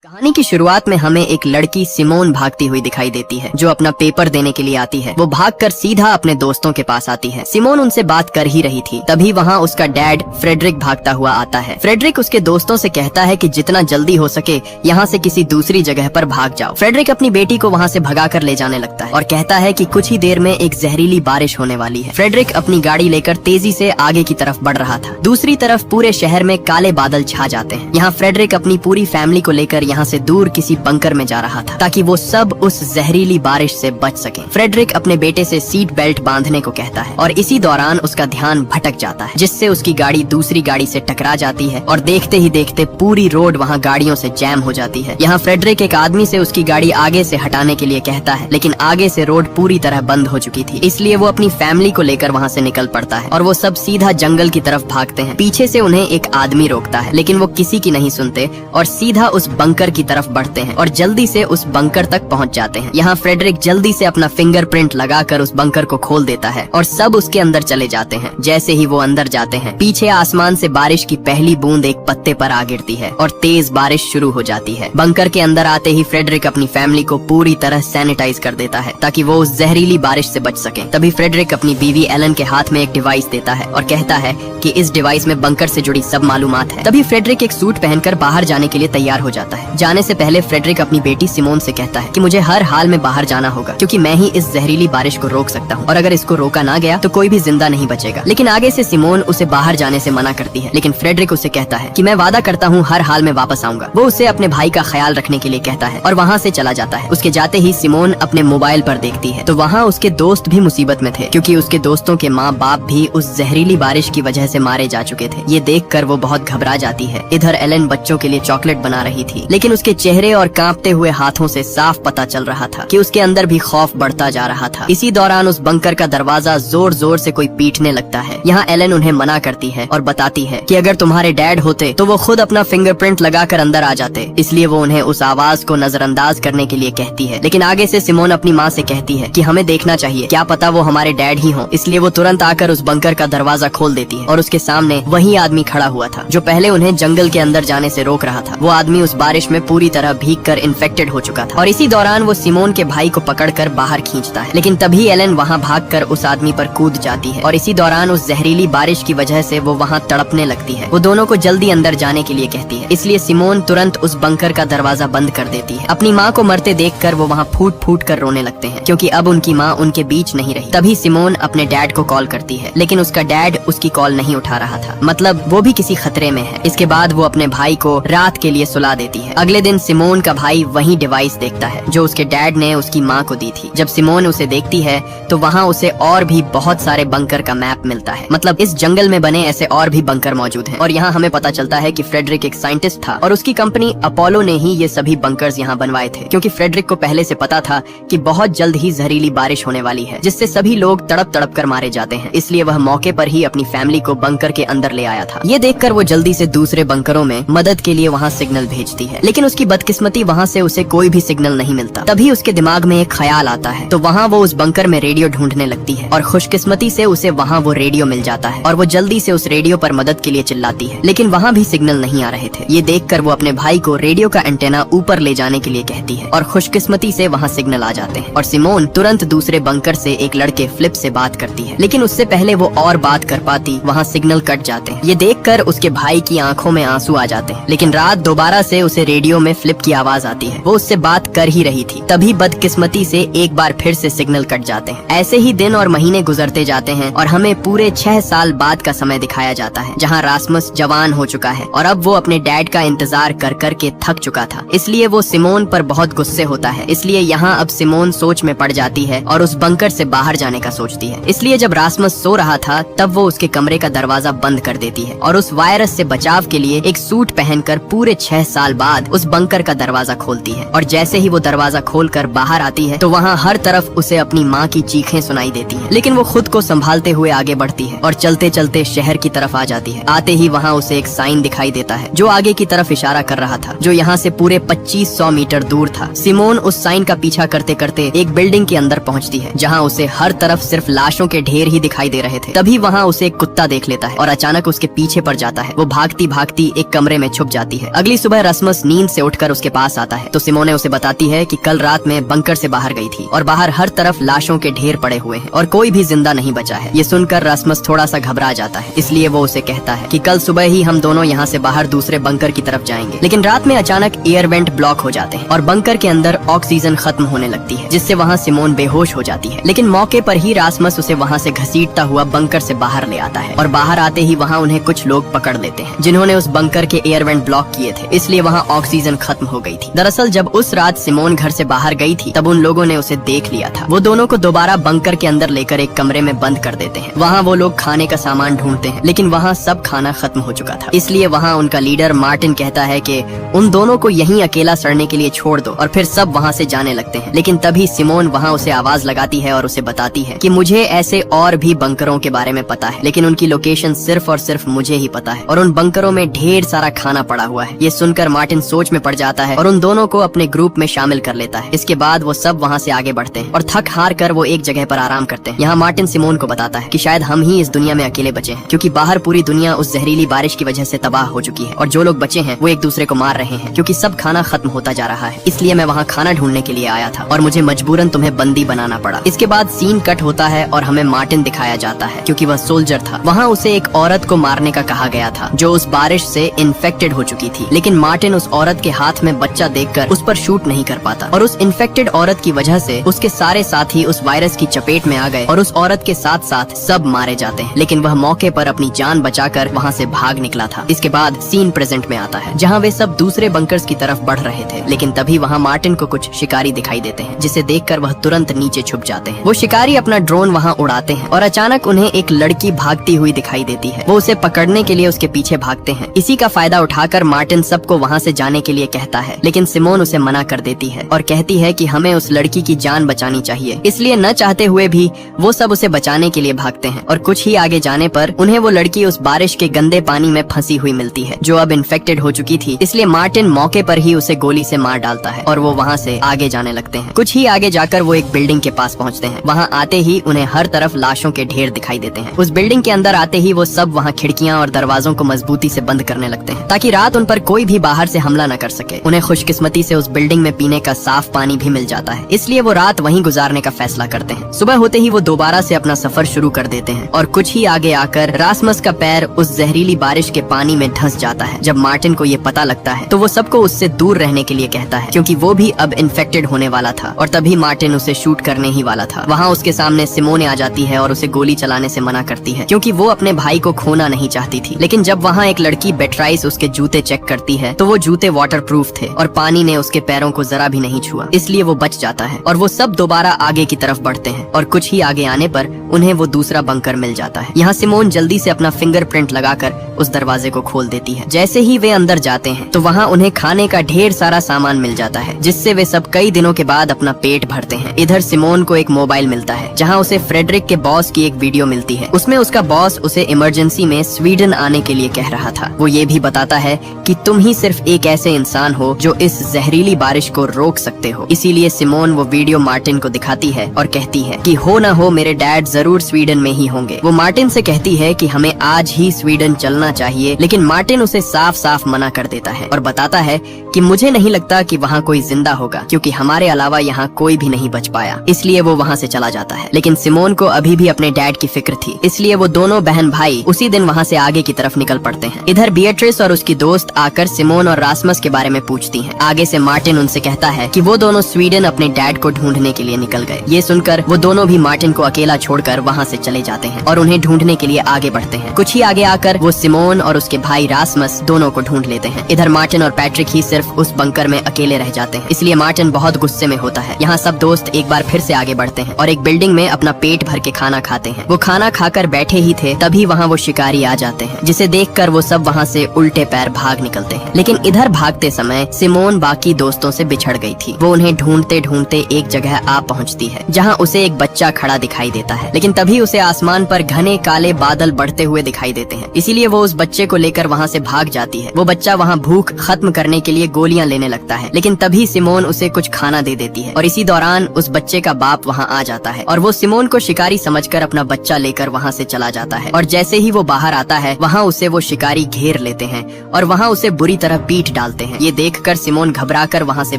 कहानी की शुरुआत में हमें एक लड़की सिमोन भागती हुई दिखाई देती है जो अपना पेपर देने के लिए आती है। वो भागकर सीधा अपने दोस्तों के पास आती है। सिमोन उनसे बात कर ही रही थी, तभी वहाँ उसका डैड फ्रेडरिक भागता हुआ आता है। फ्रेडरिक उसके दोस्तों से कहता है कि जितना जल्दी हो सके यहाँ से किसी दूसरी जगह पर भाग जाओ। फ्रेडरिक अपनी बेटी को वहाँ से भगा कर ले जाने लगता है और कहता है कि कुछ ही देर में एक जहरीली बारिश होने वाली है। फ्रेडरिक अपनी गाड़ी लेकर तेजी से आगे की तरफ बढ़ रहा था। दूसरी तरफ पूरे शहर में काले बादल छा जाते हैं। यहाँ फ्रेडरिक अपनी पूरी फैमिली को लेकर यहाँ से दूर किसी बंकर में जा रहा था ताकि वो सब उस जहरीली बारिश से बच सके। फ्रेडरिक अपने बेटे से सीट बेल्ट बांधने को कहता है और इसी दौरान उसका ध्यान भटक जाता है, जिससे उसकी गाड़ी दूसरी गाड़ी से टकरा जाती है और देखते ही देखते पूरी रोड वहाँ गाड़ियों से जैम हो जाती है। यहाँ फ्रेडरिक एक आदमी से उसकी गाड़ी आगे से हटाने के लिए कहता है, लेकिन आगे से रोड पूरी तरह बंद हो चुकी थी, इसलिए वो अपनी फैमिली को लेकर वहाँ से निकल पड़ता है और वो सब सीधा जंगल की तरफ भागते हैं। पीछे से उन्हें एक आदमी रोकता है, लेकिन वो किसी की नहीं सुनते और सीधा उस बंकर की तरफ बढ़ते हैं और जल्दी से उस बंकर तक पहुंच जाते हैं। यहाँ फ्रेडरिक जल्दी से अपना फिंगरप्रिंट लगाकर उस बंकर को खोल देता है और सब उसके अंदर चले जाते हैं। जैसे ही वो अंदर जाते हैं, पीछे आसमान से बारिश की पहली बूंद एक पत्ते पर आ गिरती है और तेज बारिश शुरू हो जाती है। बंकर के अंदर आते ही फ्रेडरिक अपनी फैमिली को पूरी तरह सैनिटाइज कर देता है ताकि वो उस जहरीली बारिश से बच सके। तभी फ्रेडरिक अपनी बीवी एलन के हाथ में एक डिवाइस देता है और कहता है कि इस डिवाइस में बंकर से जुड़ी सब मालूमात है। तभी फ्रेडरिक एक सूट पहनकर बाहर जाने के लिए तैयार हो जाता है। जाने से पहले फ्रेडरिक अपनी बेटी सिमोन से कहता है कि मुझे हर हाल में बाहर जाना होगा, क्योंकि मैं ही इस जहरीली बारिश को रोक सकता हूँ और अगर इसको रोका ना गया तो कोई भी जिंदा नहीं बचेगा। लेकिन आगे से सिमोन उसे बाहर जाने से मना करती है, लेकिन फ्रेडरिक उसे कहता है कि मैं वादा करता हूँ हर हाल में वापस आऊंगा। वो उसे अपने भाई का ख्याल रखने के लिए कहता है और वहाँ से चला जाता है। उसके जाते ही सिमोन अपने मोबाइल पर देखती है तो वहाँ उसके दोस्त भी मुसीबत में थे, क्योंकि उसके दोस्तों के माँ बाप भी उस जहरीली बारिश की वजह से मारे जा चुके थे। ये देखकर वो बहुत घबरा जाती है। इधर एलन बच्चों के लिए चॉकलेट बना रही थी, लेकिन उसके चेहरे और कांपते हुए हाथों से साफ पता चल रहा था कि उसके अंदर भी खौफ बढ़ता जा रहा था। इसी दौरान उस बंकर का दरवाजा जोर जोर से कोई पीटने लगता है। यहाँ एलन उन्हें मना करती है और बताती है कि अगर तुम्हारे डैड होते तो वो खुद अपना फिंगरप्रिंट लगाकर अंदर आ जाते, इसलिए वो उन्हें उस आवाज को नजरअंदाज करने के लिए कहती है। लेकिन आगे से सिमोन अपनी माँ से कहती है कि हमें देखना चाहिए, क्या पता वो हमारे डैड ही हो। इसलिए वो तुरंत आकर उस बंकर का दरवाजा खोल देती है और उसके सामने वही आदमी खड़ा हुआ था जो पहले उन्हें जंगल के अंदर जाने से रोक रहा था। वो आदमी उस बारिश में पूरी तरह भीगकर इन्फेक्टेड हो चुका था और इसी दौरान वो सिमोन के भाई को पकड़कर बाहर खींचता है। लेकिन तभी एलन वहाँ भागकर उस आदमी पर कूद जाती है और इसी दौरान उस जहरीली बारिश की वजह से वो वहाँ तड़पने लगती है। वो दोनों को जल्दी अंदर जाने के लिए कहती है, इसलिए सिमोन तुरंत उस बंकर का दरवाजा बंद कर देती है। अपनी माँ को मरते देखकर वो वहाँ फूट फूट कर रोने लगते हैं, क्योंकि अब उनकी माँ उनके बीच नहीं रही। तभी सिमोन अपने डैड को कॉल करती है, लेकिन उसका डैड उसकी कॉल नहीं उठा रहा था, मतलब वो भी किसी खतरे में है। इसके बाद वो अपने भाई को रात के लिए सुला देती है। अगले दिन सिमोन का भाई वही डिवाइस देखता है जो उसके डैड ने उसकी माँ को दी थी। जब सिमोन उसे देखती है तो वहाँ उसे और भी बहुत सारे बंकर का मैप मिलता है, मतलब इस जंगल में बने ऐसे और भी बंकर मौजूद हैं। और यहाँ हमें पता चलता है कि फ्रेडरिक एक साइंटिस्ट था और उसकी कंपनी अपोलो ने ही ये सभी बंकर्स यहाँ बनवाए थे, क्योंकि फ्रेडरिक को पहले से पता था कि बहुत जल्द ही जहरीली बारिश होने वाली है, जिससे सभी लोग तड़प तड़प कर मारे जाते हैं। इसलिए वह मौके पर ही अपनी फैमिली को बंकर के अंदर ले आया था। ये देखकर वो जल्दी से दूसरे बंकरों में मदद के लिए वहाँ सिग्नल भेजती है, लेकिन उसकी बदकिस्मती वहाँ से उसे कोई भी सिग्नल नहीं मिलता। तभी उसके दिमाग में एक ख्याल आता है, तो वहाँ वो उस बंकर में रेडियो ढूंढने लगती है और खुशकिस्मती से उसे वहाँ वो रेडियो मिल जाता है और वो जल्दी से उस रेडियो पर मदद के लिए चिल्लाती है, लेकिन वहाँ भी सिग्नल नहीं आ रहे थे। ये देखकर वो अपने भाई को रेडियो का एंटेना ऊपर ले जाने के लिए कहती है और खुशकिस्मती से वहाँ सिग्नल आ जाते हैं और सिमोन तुरंत दूसरे बंकर से एक लड़के फ्लिप से बात करती है, लेकिन उससे पहले वो और बात कर पाती वहाँ सिग्नल कट जाते हैं। ये देखकर उसके भाई की आंखों में आंसू आ जाते हैं, लेकिन रात दोबारा से उसे रेडियो में फ्लिप की आवाज आती है। वो उससे बात कर ही रही थी, तभी बदकिस्मती से एक बार फिर से सिग्नल कट जाते हैं। ऐसे ही दिन और महीने गुजरते जाते हैं और हमें पूरे 6 साल बाद का समय दिखाया जाता है, जहाँ रास्मस जवान हो चुका है और अब वो अपने डैड का इंतजार कर कर के थक चुका था। इसलिए वो सिमोन पर बहुत गुस्से होता है। इसलिए यहाँ अब सिमोन सोच में पड़ जाती है और उस बंकर से बाहर जाने का सोचती है। इसलिए जब रास्मस सो रहा था तब वो उसके कमरे का दरवाजा बंद कर देती है और उस वायरस से बचाव के लिए एक सूट पहनकर पूरे 6 साल बाद उस बंकर का दरवाजा खोलती है। और जैसे ही वो दरवाजा खोलकर बाहर आती है तो वहाँ हर तरफ उसे अपनी माँ की चीखें सुनाई देती हैं, लेकिन वो खुद को संभालते हुए आगे बढ़ती है और चलते चलते शहर की तरफ आ जाती है। आते ही वहाँ उसे एक साइन दिखाई देता है जो आगे की तरफ इशारा कर रहा था, जो यहाँ से पूरे 2500 मीटर दूर था। सिमोन उस साइन का पीछा करते करते एक बिल्डिंग के अंदर पहुँचती है, जहाँ उसे हर तरफ सिर्फ लाशों के ढेर ही दिखाई दे रहे थे। तभी वहाँ उसे एक कुत्ता देख लेता है और अचानक उसके पीछे पर जाता है। वो भागती भागती एक कमरे में छुप जाती है। अगली सुबह रस्मस नींद से उठकर उसके पास आता है तो सिमोने उसे बताती है कि कल रात में बंकर से बाहर गई थी और बाहर हर तरफ लाशों के ढेर पड़े हुए हैं और कोई भी जिंदा नहीं बचा है। ये सुनकर रस्मस थोड़ा सा घबरा जाता है, इसलिए वो उसे कहता है कि कल सुबह ही हम दोनों यहाँ से बाहर दूसरे बंकर की तरफ जाएंगे। लेकिन रात में अचानक एयर वेंट ब्लॉक हो जाते हैं और बंकर के अंदर ऑक्सीजन खत्म होने लगती है, जिससे वहाँ सिमोन बेहोश हो जाती है। लेकिन मौके पर ही रासमस उसे वहाँ से घसीटता हुआ बंकर से बाहर ले आता है और बाहर आते ही वहाँ उन्हें कुछ लोग पकड़ लेते हैं जिन्होंने उस बंकर के एयर वेंट ब्लॉक किए थे, इसलिए वहाँ ऑक्सीजन खत्म हो गई थी। दरअसल जब उस रात सिमोन घर से बाहर गई थी तब उन लोगों ने उसे देख लिया था। वो दोनों को दोबारा बंकर के अंदर लेकर एक कमरे में बंद कर देते हैं। वहाँ वो लोग खाने का सामान ढूंढते हैं, लेकिन वहाँ सब खाना खत्म हो चुका था। इसलिए वहाँ उनका लीडर मार्टिन कहता है कि उन दोनों को यहीं अकेला सड़ने के लिए छोड़ दो और फिर सब वहाँ से जाने लगते हैं। लेकिन तभी सिमोन वहाँ उसे आवाज लगाती है और उसे बताती है कि मुझे ऐसे और भी बंकरों के बारे में पता है, लेकिन उनकी लोकेशन सिर्फ और सिर्फ मुझे ही पता है और उन बंकरों में ढेर सारा खाना पड़ा हुआ है। ये सुनकर मार्टिन सोच में पड़ जाता है और उन दोनों को अपने ग्रुप में शामिल कर लेता है। इसके बाद वो सब वहाँ से आगे बढ़ते हैं और थक हार कर वो एक जगह पर आराम करते हैं। यहाँ मार्टिन सिमोन को बताता है कि शायद हम ही इस दुनिया में अकेले बचे हैं, क्योंकि बाहर पूरी दुनिया उस जहरीली बारिश की वजह से तबाह हो चुकी है और जो लोग बचे हैं वो एक दूसरे को मार रहे हैं क्योंकि सब खाना खत्म होता जा रहा है। इसलिए मैं वहाँ खाना ढूंढने के लिए आया था और मुझे मजबूरन तुम्हें बंदी बनाना पड़ा। इसके बाद सीन कट होता है और हमें मार्टिन दिखाया जाता है क्योंकि वह सोल्जर था। वहाँ उसे एक औरत को मारने का कहा गया था जो उस बारिश से इन्फेक्टेड हो चुकी थी, लेकिन मार्टिन उस औरत के हाथ में बच्चा देखकर उस पर शूट नहीं कर पाता और उस इन्फेक्टेड औरत की वजह से उसके सारे साथी उस वायरस की चपेट में आ गए और उस औरत के साथ साथ सब मारे जाते हैं। लेकिन वह मौके पर अपनी जान बचाकर वहाँ से भाग निकला था। इसके बाद सीन प्रेजेंट में आता है जहाँ वे सब दूसरे बंकर्स की तरफ बढ़ रहे थे, लेकिन तभी वहाँ मार्टिन को कुछ शिकारी दिखाई देते हैं जिसे देखकर वह तुरंत नीचे छुप जाते हैं। वो शिकारी अपना ड्रोन वहाँ उड़ाते हैं और अचानक उन्हें एक लड़की भागती हुई दिखाई देती है। वो उसे पकड़ने के लिए उसके पीछे भागते हैं। इसी का फायदा उठाकर मार्टिन सबको वहाँ से जाने के लिए कहता है, लेकिन सिमोन उसे मना कर देती है और कहती है कि हमें उस लड़की की जान बचानी चाहिए। इसलिए न चाहते हुए भी वो सब उसे बचाने के लिए भागते हैं और कुछ ही आगे जाने पर उन्हें वो लड़की उस बारिश के गंदे पानी में फंसी हुई मिलती है जो अब इन्फेक्टेड हो चुकी थी। इसलिए मार्टिन मौके पर ही उसे गोली से मार डालता है और वो वहाँ से आगे जाने लगते हैं। कुछ ही आगे जाकर वो एक बिल्डिंग के पास पहुँचते हैं। वहाँ आते ही उन्हें हर तरफ लाशों के ढेर दिखाई देते हैं। उस बिल्डिंग के अंदर आते ही वो सब वहाँ खिड़कियाँ और दरवाजों को मजबूती से बंद करने लगते हैं ताकि रात उन पर कोई भी बाहर से हमला न कर सके। उन्हें खुशकिस्मती से उस बिल्डिंग में पीने का साफ पानी भी मिल जाता है, इसलिए वो रात वहीं गुजारने का फैसला करते हैं। सुबह होते ही वो दोबारा से अपना सफर शुरू कर देते हैं और कुछ ही आगे आकर रासमस का पैर उस जहरीली बारिश के पानी में धंस जाता है। जब मार्टिन को ये पता लगता है तो वो सबको उससे दूर रहने के लिए कहता है क्योंकि वो भी अब इन्फेक्टेड होने वाला था और तभी मार्टिन उसे शूट करने ही वाला था। वहाँ उसके सामने सिमोने आ जाती है और उसे गोली चलाने से मना करती है क्योंकि वो अपने भाई को खोना नहीं चाहती थी। लेकिन जब वहाँ एक लड़की बेट्राइस उसके जूते चेक करती है तो वो जूते वाटरप्रूफ थे और पानी ने उसके पैरों को जरा भी नहीं छुआ, इसलिए वो बच जाता है और वो सब दोबारा आगे की तरफ बढ़ते हैं और कुछ ही आगे आने पर उन्हें वो दूसरा बंकर मिल जाता है। यहाँ सिमोन जल्दी से अपना फिंगरप्रिंट लगाकर उस दरवाजे को खोल देती है। जैसे ही वे अंदर जाते हैं तो वहाँ उन्हें खाने का ढेर सारा सामान मिल जाता है जिससे वे सब कई दिनों के बाद अपना पेट भरते हैं। इधर सिमोन को एक मोबाइल मिलता है जहाँ उसे फ्रेडरिक के बॉस की एक वीडियो मिलती है। उसमें उसका बॉस उसे इमरजेंसी में स्वीडन आने के लिए कह रहा था। वो ये भी बताता है कि तुम ही सिर्फ एक ऐसे इंसान हो जो इस जहरीली बारिश को रोक सकते हो। इसीलिए सिमोन वो वीडियो मार्टिन को दिखाती है और कहती है कि हो ना हो मेरे डैड जरूर स्वीडन में ही होंगे। वो मार्टिन से कहती है कि हमें आज ही स्वीडन चलना चाहिए, लेकिन मार्टिन उसे साफ साफ मना कर देता है और बताता है कि मुझे नहीं लगता कि वहाँ कोई जिंदा होगा क्योंकि हमारे अलावा यहाँ कोई भी नहीं बच पाया। इसलिए वो वहाँ से चला जाता है। लेकिन सिमोन को अभी भी अपने डैड की फिक्र थी, इसलिए वो दोनों बहन भाई उसी दिन वहाँ से आगे की तरफ निकल पड़ते हैं। इधर बिएट्रिस और उसकी दोस्त आकर सिमोन और रासमस के बारे में पूछती हैं। आगे से मार्टिन उनसे कहता है कि वो दोनों स्वीडन अपने डैड को ढूंढने के लिए निकल गए। ये सुनकर वो दोनों भी मार्टिन को अकेला छोड़कर वहाँ से चले जाते हैं और उन्हें ढूंढने के लिए आगे बढ़ते हैं। कुछ ही आगे आकर वो सिमोन और उसके भाई रासमस दोनों को ढूंढ लेते हैं। इधर मार्टिन और पैट्रिक ही सिर्फ उस बंकर में अकेले रह जाते हैं, इसलिए मार्टिन बहुत गुस्से में होता है। यहाँ सब दोस्त एक बार फिर से आगे बढ़ते हैं और एक बिल्डिंग में अपना पेट भर के खाना खाते हैं। वो खाना खाकर बैठे ही थे तभी वहाँ वो शिकारी आ जाते हैं, जिसे देखकर वो सब वहाँ से उल्टे पैर भाग निकलते हैं। लेकिन इधर भागते समय सिमोन बाकी दोस्तों से बिछड़ गई थी। वो उन्हें ढूंढते ढूंढते एक जगह आ पहुँचती है जहाँ उसे एक बच्चा खड़ा दिखाई देता है। लेकिन तभी उसे आसमान पर घने काले बादल बढ़ते हुए दिखाई देते हैं, इसीलिए वो उस बच्चे को लेकर वहाँ से भाग जाती है। वो बच्चा वहाँ भूख खत्म करने के लिए गोलियां लेने लगता है, लेकिन तभी सिमोन उसे कुछ खाना दे देती है और इसी दौरान उस बच्चे का बाप वहाँ आ जाता है और वो सिमोन को शिकारी समझकर अपना बच्चा लेकर वहाँ से चला जाता है। और जैसे ही वो बाहर आता है है वहाँ उसे वो शिकारी घेर लेते हैं और वहाँ उसे बुरी तरह पीट डालते हैं। ये देखकर सिमोन घबराकर वहाँ से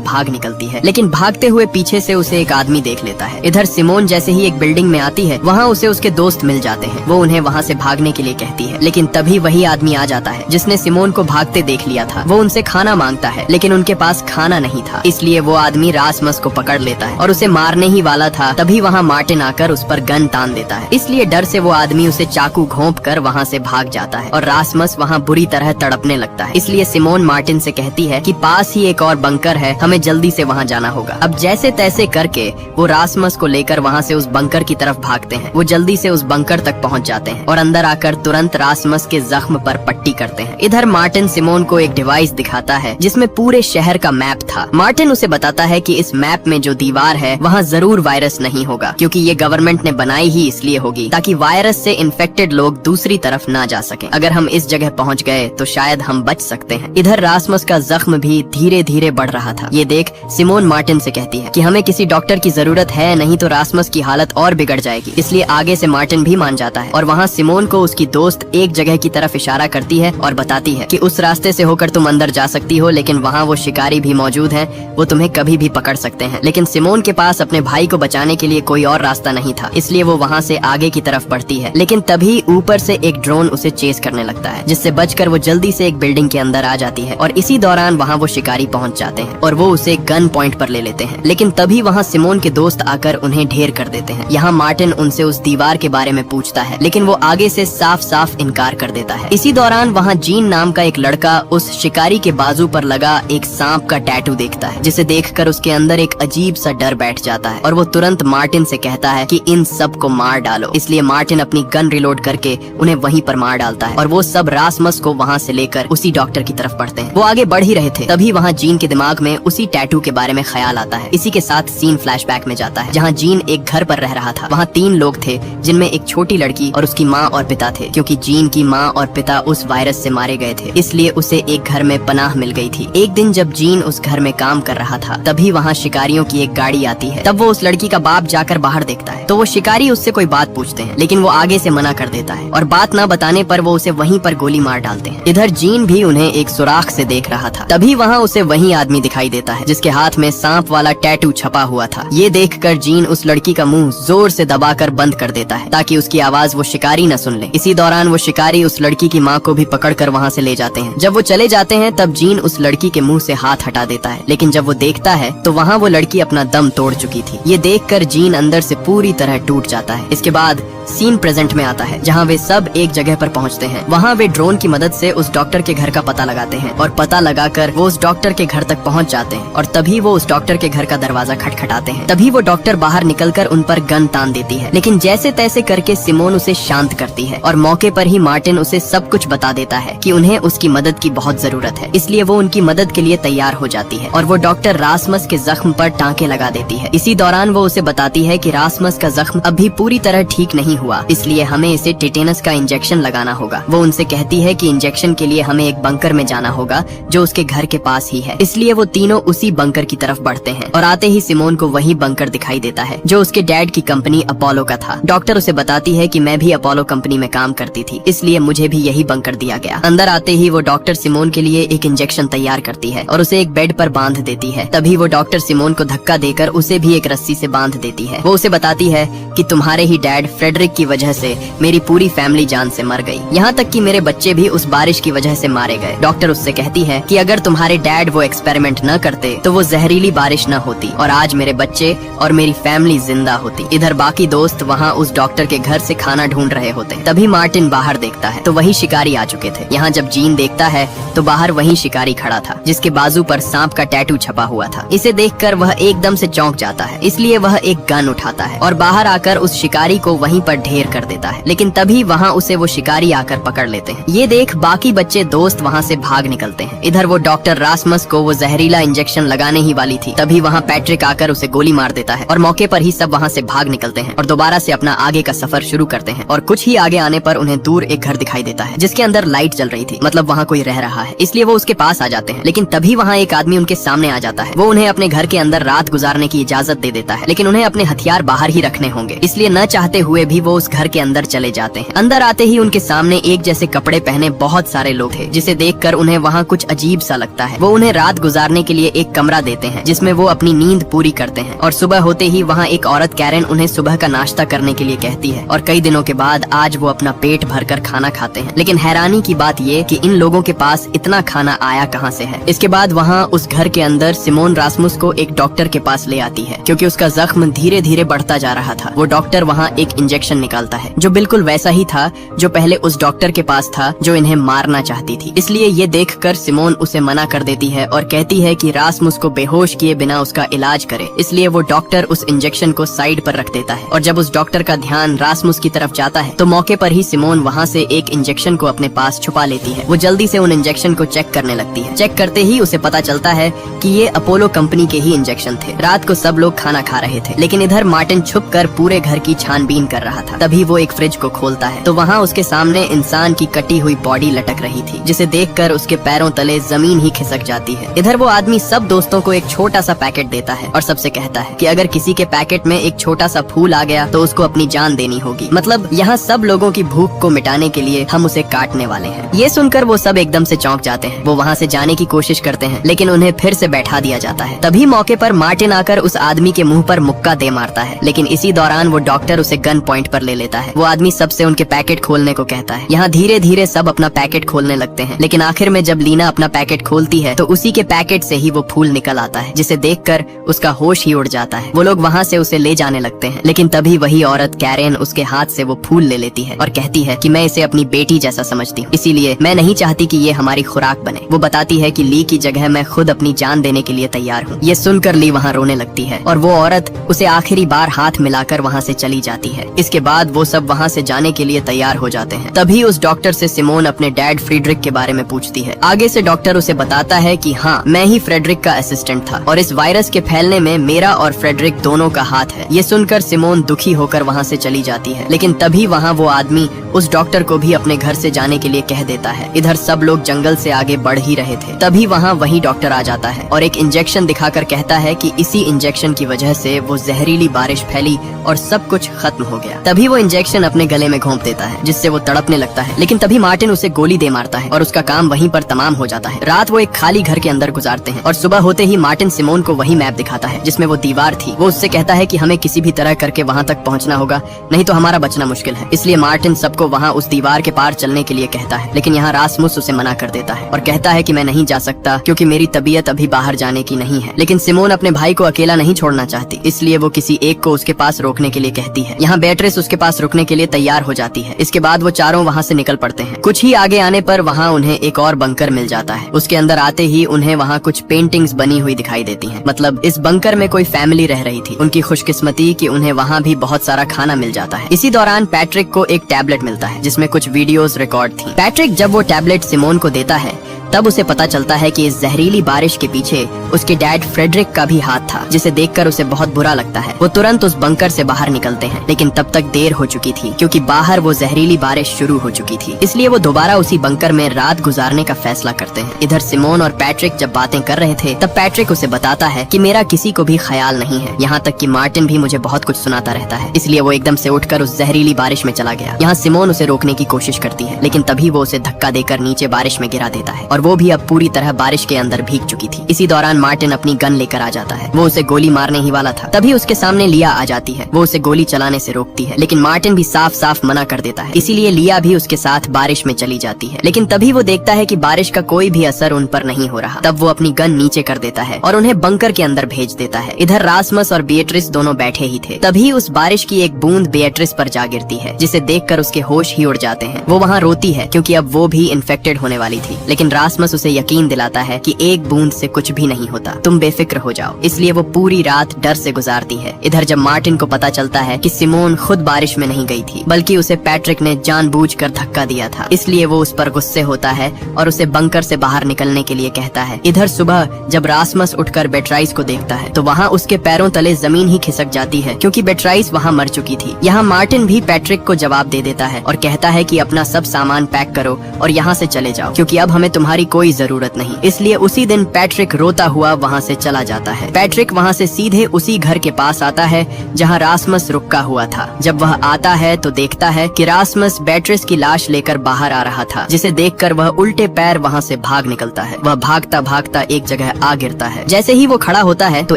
भाग निकलती है, लेकिन भागते हुए पीछे से उसे एक आदमी देख लेता है। इधर सिमोन जैसे ही एक बिल्डिंग में आती है वहाँ उसे उसके दोस्त मिल जाते हैं। वो उन्हें वहाँ से भागने के लिए कहती है, लेकिन तभी वही आदमी आ जाता है जिसने सिमोन को भागते देख लिया था। वो उनसे खाना मांगता है, लेकिन उनके पास खाना नहीं था, इसलिए वो आदमी रासमस को पकड़ लेता है और उसे मारने ही वाला था। तभी वहाँ मार्टिन आकर उस पर गन तान देता है, इसलिए डर से वो आदमी उसे चाकू घोंप कर वहाँ से भाग जाता है और रासमस वहाँ बुरी तरह तड़पने लगता है। इसलिए सिमोन मार्टिन से कहती है कि पास ही एक और बंकर है, हमें जल्दी से वहाँ जाना होगा। अब जैसे तैसे करके वो रासमस को लेकर वहाँ से उस बंकर की तरफ भागते हैं। वो जल्दी से उस बंकर तक पहुँच जाते हैं और अंदर आकर तुरंत रासमस के जख्म पर पट्टी करते हैं। इधर मार्टिन सिमोन को एक डिवाइस दिखाता है जिसमें पूरे शहर का मैप था। मार्टिन उसे बताता है कि इस मैप में जो दीवार है वहाँ जरूर वायरस नहीं होगा, क्योंकि ये गवर्नमेंट ने बनाई ही इसलिए होगी ताकि वायरस से इन्फेक्टेड लोग दूसरी तरफ ना जा सके। अगर हम इस जगह पहुँच गए तो शायद हम बच सकते हैं। इधर रासमस का जख्म भी धीरे धीरे बढ़ रहा था। ये देख सिमोन मार्टिन से कहती है कि हमें किसी डॉक्टर की जरूरत है, नहीं तो रासमस की हालत और बिगड़ जाएगी। इसलिए आगे से मार्टिन भी मान जाता है और वहाँ सिमोन को उसकी दोस्त एक जगह की तरफ इशारा करती है और बताती है कि उस रास्ते से होकर तुम अंदर जा सकती हो, लेकिन वहाँ वो शिकारी भी मौजूद हैं, वो तुम्हें कभी भी पकड़ सकते हैं। लेकिन सिमोन के पास अपने भाई को बचाने के लिए कोई और रास्ता नहीं था, इसलिए वो वहाँ से आगे की तरफ बढ़ती है। लेकिन तभी ऊपर से एक ड्रोन उसे चेस करने लगता है, जिससे बचकर वो जल्दी से एक बिल्डिंग के अंदर आ जाती है और इसी दौरान वहाँ वो शिकारी पहुँच जाते हैं और वो उसे गन पॉइंट पर ले लेते हैं। लेकिन तभी वहाँ सिमोन के दोस्त आकर उन्हें ढेर कर देते हैं। यहाँ मार्टिन उनसे उस दीवार के बारे में पूछता है, लेकिन वो आगे से साफ साफ इनकार कर देता है। इसी दौरान वहाँ जीन नाम का एक लड़का उस शिकारी के बाजू पर लगा एक सांप का टैटू देखता है, जिसे देखकर उसके अंदर एक अजीब सा डर बैठ जाता है और वो तुरंत मार्टिन से कहता है कि इन सब को मार डालो। इसलिए मार्टिन अपनी गन रिलोड करके उन्हें वहीं पर मार डालता है और वो सब रासमस को वहाँ से लेकर उसी डॉक्टर की तरफ बढ़ते हैं। वो आगे बढ़ ही रहे थे, तभी वहाँ जीन के दिमाग में उसी टैटू के बारे में ख्याल आता है। इसी के साथ सीन फ्लैशबैक में जाता है, जहाँ जीन एक घर पर रह रहा था। वहाँ 3 लोग थे, जिनमें एक छोटी लड़की और उसकी माँ और पिता थे। क्योंकि जीन की माँ और पिता उस वायरस से मारे गए थे, इसलिए उसे एक घर में पनाह मिल गई थी। एक दिन जब जीन उस घर में काम कर रहा था, तभी वहाँ शिकारियों की एक गाड़ी आती है। तब वो उस लड़की का बाप जाकर बाहर देखता है, तो वो शिकारी उससे कोई बात पूछते हैं, लेकिन वो आगे से मना कर देता है और बात न बताने पर वो उसे वहीं पर गोली मार डालते हैं। इधर जीन भी उन्हें एक सुराख से देख रहा था। तभी वहाँ उसे वही आदमी दिखाई देता है जिसके हाथ में सांप वाला टैटू छपा हुआ था। ये देखकर जीन उस लड़की का मुंह जोर से दबाकर बंद कर देता है ताकि उसकी आवाज वो शिकारी न सुन ले। इसी दौरान वो शिकारी उस लड़की की माँ को भी पकड़कर वहाँ से ले जाते हैं। जब वो चले जाते हैं तब जीन उस लड़की के मुंह से हाथ हटा देता है, लेकिन जब वो देखता है तो वहाँ वो लड़की अपना दम तोड़ चुकी थी। ये देखकर जीन अंदर से पूरी तरह टूट जाता है। इसके बाद सीन प्रेजेंट में आता है, जहाँ वे सब एक जगह पर पहुँचते हैं। वहाँ वे ड्रोन की मदद से उस डॉक्टर के घर का पता लगाते हैं और पता लगाकर वो उस डॉक्टर के घर तक पहुँच जाते हैं और तभी वो उस डॉक्टर के घर का दरवाजा खटखटाते हैं। तभी वो डॉक्टर बाहर निकलकर उन पर गन तान देती है, लेकिन जैसे तैसे करके सिमोन उसे शांत करती है और मौके पर ही मार्टिन उसे सब कुछ बता देता है कि उन्हें उसकी मदद की बहुत जरूरत है। इसलिए वो उनकी मदद के लिए तैयार हो जाती है और वो डॉक्टर रासमस के जख्म पर टांके लगा देती है। इसी दौरान वो उसे बताती है कि रासमस का जख्म अभी पूरी तरह ठीक नहीं हुआ, इसलिए हमें इसे टेटेनस का इंजेक्शन लगाना होगा। वो उनसे कहती है कि इंजेक्शन के लिए हमें एक बंकर में जाना होगा जो उसके घर के पास ही है। इसलिए वो तीनों उसी बंकर की तरफ बढ़ते हैं और आते ही सिमोन को वही बंकर दिखाई देता है जो उसके डैड की कंपनी अपोलो का था। डॉक्टर उसे बताती है कि मैं भी अपोलो कंपनी में काम करती थी, इसलिए मुझे भी यही बंकर दिया गया। अंदर आते ही वो डॉक्टर सिमोन के लिए एक इंजेक्शन तैयार करती है और उसे एक बेड पर बांध देती है। तभी वो डॉक्टर सिमोन को धक्का देकर उसे भी एक रस्सी से बांध देती है। वो उसे बताती है कि तुम्हारे ही डैड फ्रेडरिक की वजह से मेरी पूरी फैमिली जान से मर गई, यहाँ तक कि मेरे बच्चे भी उस बारिश की वजह से मारे गए। डॉक्टर उससे कहती है कि अगर तुम्हारे डैड वो एक्सपेरिमेंट न करते तो वो जहरीली बारिश न होती और आज मेरे बच्चे और मेरी फैमिली जिंदा होती। इधर बाकी दोस्त वहाँ उस डॉक्टर के घर से खाना ढूंढ रहे होते। तभी मार्टिन बाहर देखता है तो वही शिकारी आ चुके थे। यहाँ जब जीन देखता है तो बाहर वही शिकारी खड़ा था जिसके बाजू पर सांप का टैटू छपा हुआ था। इसे देखकर वह एकदम से चौंक जाता है, इसलिए वह एक गन उठाता है और बाहर आकर उस शिकारी को वहीं पर ढेर कर देता है। लेकिन तभी वहाँ उसे वो शिकारी आकर पकड़ लेते हैं। ये देख बाकी बच्चे दोस्त वहाँ से भाग निकलते हैं। इधर वो डॉक्टर रासमस को वो जहरीला इंजेक्शन लगाने ही वाली थी, तभी वहाँ पैट्रिक आकर उसे गोली मार देता है और मौके पर ही सब वहाँ से भाग निकलते हैं और दोबारा से अपना आगे का सफर शुरू करते हैं। और कुछ ही आगे आने पर उन्हें दूर एक घर दिखाई देता है जिसके अंदर लाइट जल रही थी, मतलब वहाँ कोई रह रहा है, इसलिए वो उसके पास आ जाते हैं। लेकिन तभी वहाँ एक आदमी उनके सामने आ जाता है। वो उन्हें अपने घर के अंदर रात गुजारने की इजाजत दे देता है, लेकिन उन्हें अपने हथियार बाहर ही रखने होंगे, इसलिए न चाहते हुए भी वो उस घर के अंदर चले जाते हैं। अंदर आते ही उनके सामने एक जैसे कपड़े पहने बहुत सारे लोग थे, जिसे देखकर उन्हें वहाँ कुछ अजीब सा लगता है। वो उन्हें रात गुजारने के लिए एक कमरा देते हैं जिसमें वो अपनी नींद पूरी करते हैं। और सुबह होते ही वहाँ एक औरत कैरेन उन्हें सुबह का नाश्ता करने के लिए कहती है। और कई दिनों के बाद आज वो अपना पेट भरकर खाना खाते हैं। लेकिन हैरानी की बात ये कि इन लोगों के पास इतना खाना आया कहाँ से है। इसके बाद वहाँ उस घर के अंदर सिमोन रासमुस को एक डॉक्टर के पास ले आती है, क्योंकि उसका जख्म धीरे धीरे बढ़ता जा रहा था। वो डॉक्टर वहाँ एक इंजेक्शन निकालता है जो बिल्कुल वैसा ही था जो पहले उस डॉक्टर के पास था जो इन्हें मारना चाहती थी। इसलिए ये देखकर सिमोन उसे मना कर देती है और कहती है कि रासमुस को बेहोश किए बिना उसका इलाज करे। इसलिए वो डॉक्टर उस इंजेक्शन को साइड पर रख देता है। और जब उस डॉक्टर का ध्यान रासमुस की तरफ जाता है तो मौके पर ही सिमोन वहाँ से एक इंजेक्शन को अपने पास छुपा लेती है। वो जल्दी से उन इंजेक्शन को चेक करने लगती है। चेक करते ही उसे पता चलता है कि ये अपोलो कंपनी के ही इंजेक्शन थे। रात को सब लोग खाना खा रहे थे, लेकिन इधर मार्टिन छुपकर पूरे घर की छानबीन कर रहा था। तभी वो एक फ्रिज को खोलता है तो वहाँ उसके सामने इंसान की कटी हुई बॉडी लटक रही थी, जिसे देखकर उसके पैरों तले जमीन ही खिसक जाती है। इधर वो आदमी सब दोस्तों को एक छोटा सा पैकेट देता है और सबसे कहता है कि अगर किसी के पैकेट में एक छोटा सा फूल आ गया तो उसको अपनी जान देनी होगी। मतलब यहाँ सब लोगों की भूख को मिटाने के लिए हम उसे काटने वाले हैं। ये सुनकर वो सब एकदम से चौंक जाते हैं। वो वहाँ से जाने की कोशिश करते हैं, लेकिन उन्हें फिर से बैठा दिया जाता है। तभी मौके पर मार्टिन आकर उस आदमी के मुंह पर मुक्का दे मारता है, लेकिन इसी दौरान वो डॉक्टर उसे गन पॉइंट पर ले लेता है। वो आदमी सबसे उनके पैकेट खोलने को कहता है। यहाँ धीरे धीरे सब अपना पैकेट खोलने लगते हैं, लेकिन आखिर में जब लीना अपना पैकेट खोलती है तो उसी के पैकेट से ही वो फूल निकल आता है, जिसे देखकर उसका होश ही उड़ जाता है। वो लोग वहाँ से उसे ले जाने लगते हैं, लेकिन तभी वही औरत कैरेन उसके हाथ से वो फूल ले लेती है और कहती है कि मैं इसे अपनी बेटी जैसा समझती हूँ, इसीलिए मैं नहीं चाहती कि ये हमारी खुराक बने। वो बताती है कि ली की जगह मैं खुद अपनी जान देने के लिए तैयार हूँ। ये सुनकर ली वहाँ रोने लगती है और वो औरत उसे आखिरी बार हाथ मिलाकर वहाँ से चली जाती है। इसके बाद वो सब वहाँ से जाने के लिए तैयार हो जाते हैं। तभी उस डॉक्टर से सिमोन अपने डैड फ्रेडरिक के बारे में पूछती है। आगे से डॉक्टर उसे बताता है कि हाँ, मैं ही फ्रेडरिक का असिस्टेंट था और इस वायरस के फैलने में मेरा और फ्रेडरिक दोनों का हाथ है। ये सुनकर सिमोन दुखी होकर वहाँ से चली जाती है, लेकिन तभी वहाँ वो आदमी उस डॉक्टर को भी अपने घर से जाने के लिए कह देता है। इधर सब लोग जंगल से आगे बढ़ ही रहे थे। तभी वहाँ वही डॉक्टर आ जाता है और एक इंजेक्शन दिखाकर कहता है कि इसी इंजेक्शन की वजह से वो जहरीली बारिश फैली और सब कुछ खत्म हो गया। तभी वो इंजेक्शन अपने गले में घोंप देता है, जिससे वो तड़पने लगता है, लेकिन तभी मार्टिन उसे गोली दे मारता है और उसका काम वहीं पर तमाम हो जाता है। रात वो एक खाली घर के अंदर गुजारते हैं और सुबह होते ही मार्टिन सिमोन को वही मैप दिखाता है जिसमें वो दीवार थी। वो उससे कहता है कि हमें किसी भी तरह करके वहाँ तक पहुँचना होगा, नहीं तो हमारा बचना मुश्किल है। इसलिए मार्टिन सबको वहाँ उस दीवार के पार चलने के लिए कहता है, लेकिन यहाँ रासमुस उसे मना कर देता है और कहता है कि मैं नहीं जा सकता क्योंकि मेरी तबीयत अभी बाहर जाने की नहीं है। लेकिन सिमोन अपने भाई को अकेला नहीं छोड़ना चाहती, इसलिए वो किसी एक को उसके पास रोकने के लिए कहती है। यहाँ बेट्रिस उसके पास रुकने के लिए तैयार हो जाती है। इसके बाद वो चारों वहाँ से निकल पड़ते हैं। कुछ ही आगे आने पर वहाँ उन्हें एक और बंकर मिल जाता है। उसके अंदर आते ही उन्हें वहाँ कुछ पेंटिंग्स बनी हुई दिखाई देती हैं। मतलब इस बंकर में कोई फैमिली रह रही थी। उनकी खुशकिस्मती कि उन्हें वहाँ भी बहुत सारा खाना मिल जाता है। इसी दौरान पैट्रिक को एक टैबलेट मिलता है जिसमें कुछ वीडियोस रिकॉर्ड थी। पैट्रिक जब वो टैबलेट सिमोन को देता है तब उसे पता चलता है कि इस जहरीली बारिश के पीछे उसके डैड फ्रेडरिक का भी हाथ था, जिसे देखकर उसे बहुत बुरा लगता है। वो तुरंत उस बंकर से बाहर निकलते हैं, लेकिन तब तक देर हो चुकी थी क्योंकि बाहर वो जहरीली बारिश शुरू हो चुकी थी। इसलिए वो दोबारा उसी बंकर में रात गुजारने का फैसला करते हैं। इधर सिमोन और पैट्रिक जब बातें कर रहे थे तब पैट्रिक उसे बताता है कि मेरा किसी को भी ख्याल नहीं है, यहाँ तक कि मार्टिन भी मुझे बहुत कुछ सुनाता रहता है। इसलिए वो एकदम से उठकर उस जहरीली बारिश में चला गया। यहाँ सिमोन उसे रोकने की कोशिश करती है, लेकिन तभी वो उसे धक्का देकर नीचे बारिश में गिरा देता है और वो भी अब पूरी तरह बारिश के अंदर भीग चुकी थी। इसी दौरान मार्टिन अपनी गन लेकर आ जाता है। वो उसे गोली मारने ही वाला था, तभी उसके सामने लिया आ जाती है। वो उसे गोली चलाने से रोकती है, लेकिन मार्टिन भी साफ साफ मना कर देता है। इसीलिए लिया भी उसके साथ बारिश में चली जाती है। लेकिन तभी वो देखता है कि बारिश का कोई भी असर उन पर नहीं हो रहा। तब वो अपनी गन नीचे कर देता है और उन्हें बंकर के अंदर भेज देता है। इधर रासमस और बेट्रिस दोनों बैठे ही थे। तभी उस बारिश की एक बूंद बेट्रिस पर जा गिरती है, जिसे देखकर उसके होश ही उड़ जाते हैं। वो वहाँ रोती है क्योंकि अब वो भी इन्फेक्टेड होने वाली थी, लेकिन रासमस उसे यकीन दिलाता है कि एक बूंद से कुछ भी नहीं होता, तुम बेफिक्र हो जाओ। इसलिए वो पूरी रात डर से गुजारती है। इधर जब मार्टिन को पता चलता है कि सिमोन खुद बारिश में नहीं गई थी, बल्कि उसे पैट्रिक ने जानबूझकर धक्का दिया था, इसलिए वो उस पर गुस्से होता है और उसे बंकर से बाहर निकलने के लिए कहता है। इधर सुबह जब रासमस उठकर बेट्राइस को देखता है तो वहाँ उसके पैरों तले जमीन ही खिसक जाती है क्योंकि बेट्राइस वहाँ मर चुकी थी। यहाँ मार्टिन भी पैट्रिक को जवाब दे देता है और कहता है कि अपना सब सामान पैक करो और यहाँ से चले जाओ क्योंकि अब हमें तुम्हारी तुम्हारी कोई जरूरत नहीं। इसलिए उसी दिन पैट्रिक रोता हुआ वहाँ से चला जाता है। पैट्रिक वहाँ से सीधे उसी घर के पास आता है जहाँ रास्मस रुका हुआ था। जब वह आता है तो देखता है कि रास्मस बेट्रिस की लाश लेकर बाहर आ रहा था, जिसे देखकर वह उल्टे पैर वहाँ से भाग निकलता है। वह भागता भागता एक जगह आ गिरता है। जैसे ही वो खड़ा होता है तो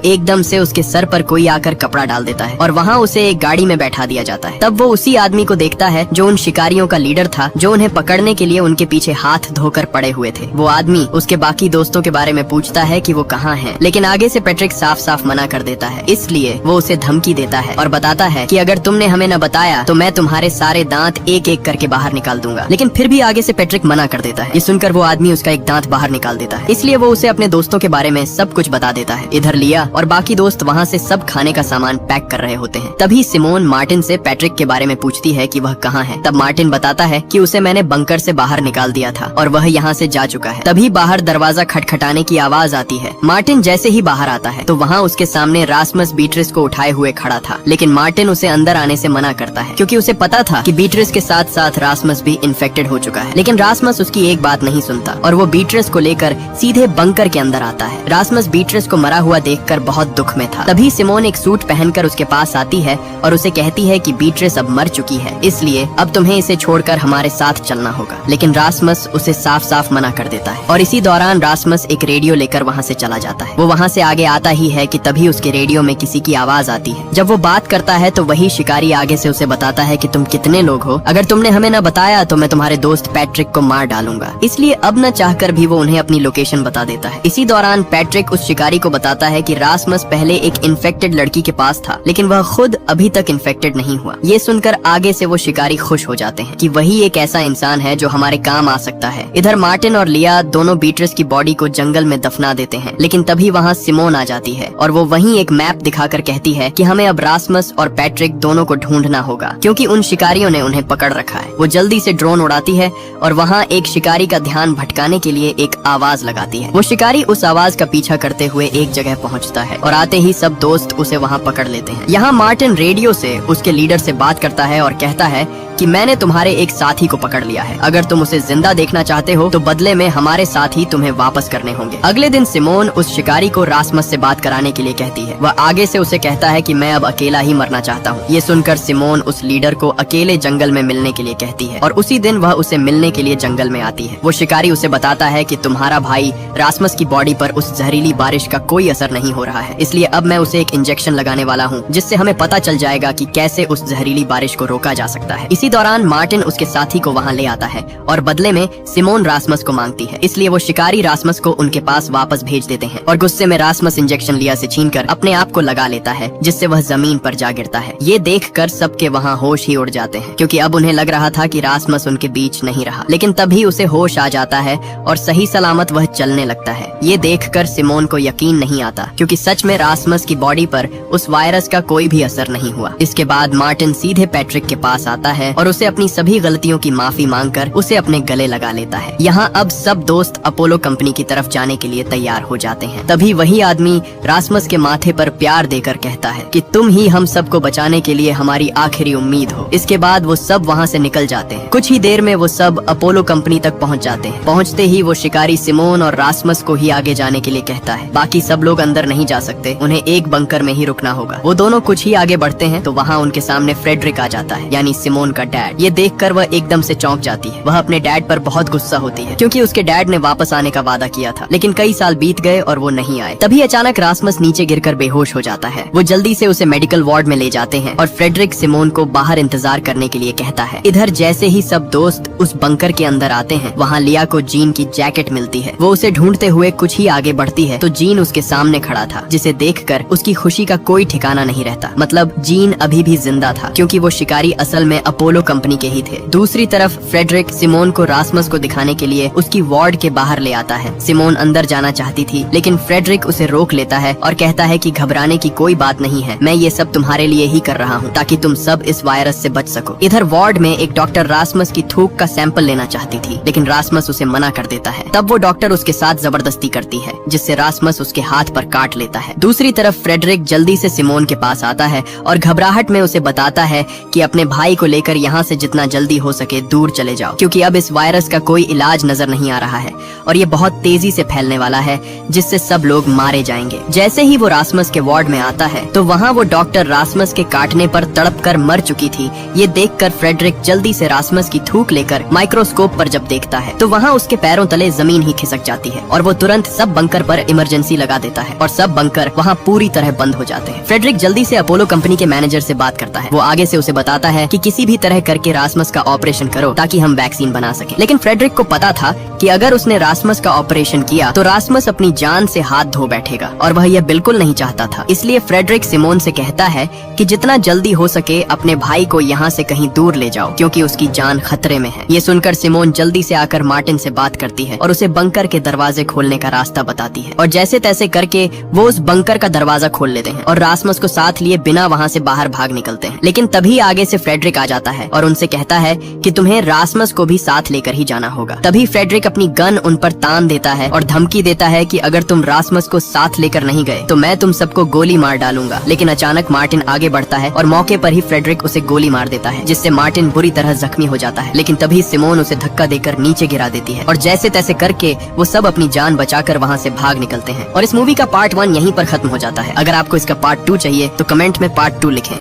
एकदम से उसके सर पर कोई आकर कपड़ा डाल देता है और वहाँ उसे एक गाड़ी में बैठा दिया जाता है। तब वो उसी आदमी को देखता है जो उन शिकारियों का लीडर था, जो उन्हें पकड़ने के लिए उनके पीछे हाथ धोकर पड़े हुए थे। वो आदमी उसके बाकी दोस्तों के बारे में पूछता है कि वो कहाँ हैं, लेकिन आगे से पैट्रिक साफ साफ मना कर देता है। इसलिए वो उसे धमकी देता है और बताता है कि अगर तुमने हमें न बताया तो मैं तुम्हारे सारे दांत एक एक करके बाहर निकाल दूंगा। लेकिन फिर भी आगे से पैट्रिक मना कर देता है। ये सुनकर वो आदमी उसका एक दांत बाहर निकाल देता है। इसलिए वो उसे अपने दोस्तों के बारे में सब कुछ बता देता है। इधर लिया और बाकी दोस्त वहाँ से सब खाने का सामान पैक कर रहे होते हैं। तभी सिमोन मार्टिन से पैट्रिक के बारे में पूछती है कि वह कहाँ है। तब मार्टिन बताता है कि उसे मैंने बंकर से बाहर निकाल दिया था और वह यहाँ से जा चुका है। तभी बाहर दरवाजा खटखटाने की आवाज आती है। मार्टिन जैसे ही बाहर आता है तो वहाँ उसके सामने रास्मस बीट्रिस को उठाए हुए खड़ा था, लेकिन मार्टिन उसे अंदर आने से मना करता है क्योंकि उसे पता था कि बीट्रिस के साथ साथ रास्मस भी इन्फेक्टेड हो चुका है। लेकिन रास्मस उसकी एक बात नहीं सुनता और वो बीट्रिस को लेकर सीधे बंकर के अंदर आता है। रास्मस बीट्रिस को मरा हुआ देखकर बहुत दुख में था। तभी सिमोन एक सूट पहनकर उसके पास आती है और उसे कहती है कि बीट्रिस अब मर चुकी है, इसलिए अब तुम्हें इसे छोड़कर हमारे साथ चलना होगा। लेकिन रास्मस उसे साफ साफ मना कर देता है और इसी दौरान रास्मस एक रेडियो लेकर वहाँ से चला जाता है। वो वहाँ से आगे आता ही है कि तभी उसके रेडियो में किसी की आवाज आती है। जब वो बात करता है तो वही शिकारी आगे से उसे बताता है कि तुम कितने लोग हो, अगर तुमने हमें न बताया तो मैं तुम्हारे दोस्त पैट्रिक को मार डालूंगा। इसलिए अब न चाहकर भी वो उन्हें अपनी लोकेशन बता देता है। इसी दौरान पैट्रिक उस शिकारी को बताता है कि रास्मस पहले एक इन्फेक्टेड लड़की के पास था, लेकिन वह खुद अभी तक इन्फेक्टेड नहीं हुआ। ये सुनकर आगे से वो शिकारी खुश हो जाते हैं कि वही एक ऐसा इंसान है जो हमारे काम आ सकता है। इधर मार्टिन और लिया दोनों बीट्रिस की बॉडी को जंगल में दफना देते हैं, लेकिन तभी वहाँ सिमोन आ जाती है और वो वहीं एक मैप दिखाकर कहती है कि हमें अब रास्मस और पैट्रिक दोनों को ढूंढना होगा क्योंकि उन शिकारियों ने उन्हें पकड़ रखा है। वो जल्दी से ड्रोन उड़ाती है और वहाँ एक शिकारी का ध्यान भटकाने के लिए एक आवाज लगाती है। वो शिकारी उस आवाज का पीछा करते हुए एक जगह पहुँचता है और आते ही सब दोस्त उसे वहाँ पकड़ लेते हैं। यहाँ मार्टिन रेडियो से उसके लीडर से बात करता है और कहता है कि मैंने तुम्हारे एक साथी को पकड़ लिया है, अगर तुम उसे जिंदा देखना चाहते हो तो बदले में हमारे साथी तुम्हें वापस करने होंगे। अगले दिन सिमोन उस शिकारी को रास्मस से बात कराने के लिए कहती है। वह आगे से उसे कहता है कि मैं अब अकेला ही मरना चाहता हूँ। ये सुनकर सिमोन उस लीडर को अकेले जंगल में मिलने के लिए कहती है और उसी दिन वह उसे मिलने के लिए जंगल में आती है। वो शिकारी उसे बताता है कि तुम्हारा भाई रास्मस की बॉडी पर उस जहरीली बारिश का कोई असर नहीं हो रहा है, इसलिए अब मैं उसे एक इंजेक्शन लगाने वाला हूँ जिससे हमें पता चल जाएगा कि कैसे उस जहरीली बारिश को रोका जा सकता है। इसी दौरान मार्टिन उसके साथी को वहाँ ले आता है और बदले में सिमोन रास्मस को मांगती है, इसलिए वो शिकारी रास्मस को उनके पास वापस भेज देते हैं और गुस्से में रास्मस इंजेक्शन लिया से छीनकर अपने आप को लगा लेता है, जिससे वह जमीन पर जा गिरता है। ये देखकर सबके वहाँ होश ही उड़ जाते हैं क्योंकि अब उन्हें लग रहा था कि रास्मस उनके बीच नहीं रहा, लेकिन तभी उसे होश आ जाता है और सही सलामत वह चलने लगता है। ये देखकर सिमोन को यकीन नहीं आता क्योंकि सच में रास्मस की बॉडी पर उस वायरस का कोई भी असर नहीं हुआ। इसके बाद मार्टिन सीधे पैट्रिक के पास आता है और उसे अपनी सभी गलतियों की माफी मांगकर उसे अपने गले लगा लेता है। यहाँ अब सब दोस्त अपोलो कंपनी की तरफ जाने के लिए तैयार हो जाते हैं। तभी वही आदमी रास्मस के माथे पर प्यार देकर कहता है कि तुम ही हम सबको बचाने के लिए हमारी आखिरी उम्मीद हो। इसके बाद वो सब वहाँ से निकल जाते हैं। कुछ ही देर में वो सब अपोलो कंपनी तक पहुँच जाते हैं। पहुँचते ही वो शिकारी सिमोन और रास्मस को ही आगे जाने के लिए कहता है। बाकी सब लोग अंदर नहीं जा सकते, उन्हें एक बंकर में ही रुकना होगा। वो दोनों कुछ ही आगे बढ़ते हैं तो वहाँ उनके सामने फ्रेडरिक आ जाता है, यानी सिमोन का डैड। ये देखकर वह एकदम से चौंक जाती है। वह अपने डैड पर बहुत गुस्सा होती है क्योंकि उसके डैड ने वापस आने का वादा किया था, लेकिन कई साल बीत गए और वो नहीं आए। तभी अचानक रास्मस नीचे गिरकर बेहोश हो जाता है। वो जल्दी से उसे मेडिकल वार्ड में ले जाते हैं और फ्रेडरिक सिमोन को बाहर इंतजार करने के लिए कहता है। इधर जैसे ही सब दोस्त उस बंकर के अंदर आते हैं, वहाँ लिया को जीन की जैकेट मिलती है। वो उसे ढूंढते हुए कुछ ही आगे बढ़ती है तो जीन उसके सामने खड़ा था, जिसे देखकर उसकी खुशी का कोई ठिकाना नहीं रहता। मतलब जीन अभी भी जिंदा था क्योंकि वो शिकारी असल में अपोलो कंपनी के ही थे। दूसरी तरफ फ्रेडरिक सिमोन को रास्मस को दिखाने के लिए उसकी वार्ड के बाहर ले आता है। सिमोन अंदर जाना चाहती थी, लेकिन फ्रेडरिक उसे रोक लेता है और कहता है कि घबराने की कोई बात नहीं है, मैं ये सब तुम्हारे लिए ही कर रहा हूँ ताकि तुम सब इस वायरस से बच सको। इधर वार्ड में एक डॉक्टर रास्मस की थूक का सैंपल लेना चाहती थी, लेकिन रास्मस उसे मना कर देता है। तब वो डॉक्टर उसके साथ जबरदस्ती करती है, जिससे रास्मस उसके हाथ पर काट लेता है। दूसरी तरफ फ्रेडरिक जल्दी से सिमोन के पास आता है और घबराहट में उसे बताता है कि अपने भाई को लेकर यहाँ से जितना जल्दी हो सके दूर चले जाओ, क्योंकि अब इस वायरस का कोई इलाज नजर नहीं नहीं आ रहा है और ये बहुत तेजी से फैलने वाला है, जिससे सब लोग मारे जाएंगे। जैसे ही वो रासमस के वार्ड में आता है तो वहाँ वो डॉक्टर रासमस के काटने पर तड़प कर मर चुकी थी। ये देखकर फ्रेडरिक जल्दी से रासमस की थूक लेकर माइक्रोस्कोप पर जब देखता है तो वहाँ उसके पैरों तले जमीन ही खिसक जाती है और वो तुरंत सब बंकर पर इमरजेंसी लगा देता है और सब बंकर वहाँ पूरी तरह बंद हो जाते हैं। फ्रेडरिक जल्दी से अपोलो कंपनी के मैनेजर से बात करता है। वो आगे से उसे बताता है कि किसी भी तरह करके रासमस का ऑपरेशन करो ताकि हम वैक्सीन बना सकें। लेकिन फ्रेडरिक को पता था कि अगर उसने रासमस का ऑपरेशन किया तो रासमस अपनी जान से हाथ धो बैठेगा और वह यह बिल्कुल नहीं चाहता था। इसलिए फ्रेडरिक सिमोन से कहता है कि जितना जल्दी हो सके अपने भाई को यहाँ से कहीं दूर ले जाओ क्योंकि उसकी जान खतरे में है। ये सुनकर सिमोन जल्दी से आकर मार्टिन से बात करती है और उसे बंकर के दरवाजे खोलने का रास्ता बताती है और जैसे तैसे करके वो उस बंकर का दरवाजा खोल लेते हैं और रासमस को साथ लिए बिना वहाँ से बाहर भाग निकलते हैं। लेकिन तभी आगे से फ्रेडरिक आ जाता है और उनसे कहता है कि तुम्हें रासमस को भी साथ लेकर ही जाना होगा। तभी फ्रेडरिक अपनी गन उन पर तान देता है और धमकी देता है कि अगर तुम रासमस को साथ लेकर नहीं गए तो मैं तुम सबको गोली मार डालूंगा। लेकिन अचानक मार्टिन आगे बढ़ता है और मौके पर ही फ्रेडरिक उसे गोली मार देता है, जिससे मार्टिन बुरी तरह जख्मी हो जाता है। लेकिन तभी सिमोन उसे धक्का देकर नीचे गिरा देती है और जैसे तैसे करके वो सब अपनी जान बचाकर वहाँ से भाग निकलते हैं। और इस मूवी का पार्ट 1 यहीं पर खत्म हो जाता है। अगर आपको इसका पार्ट 2 चाहिए तो कमेंट में पार्ट 2 लिखें।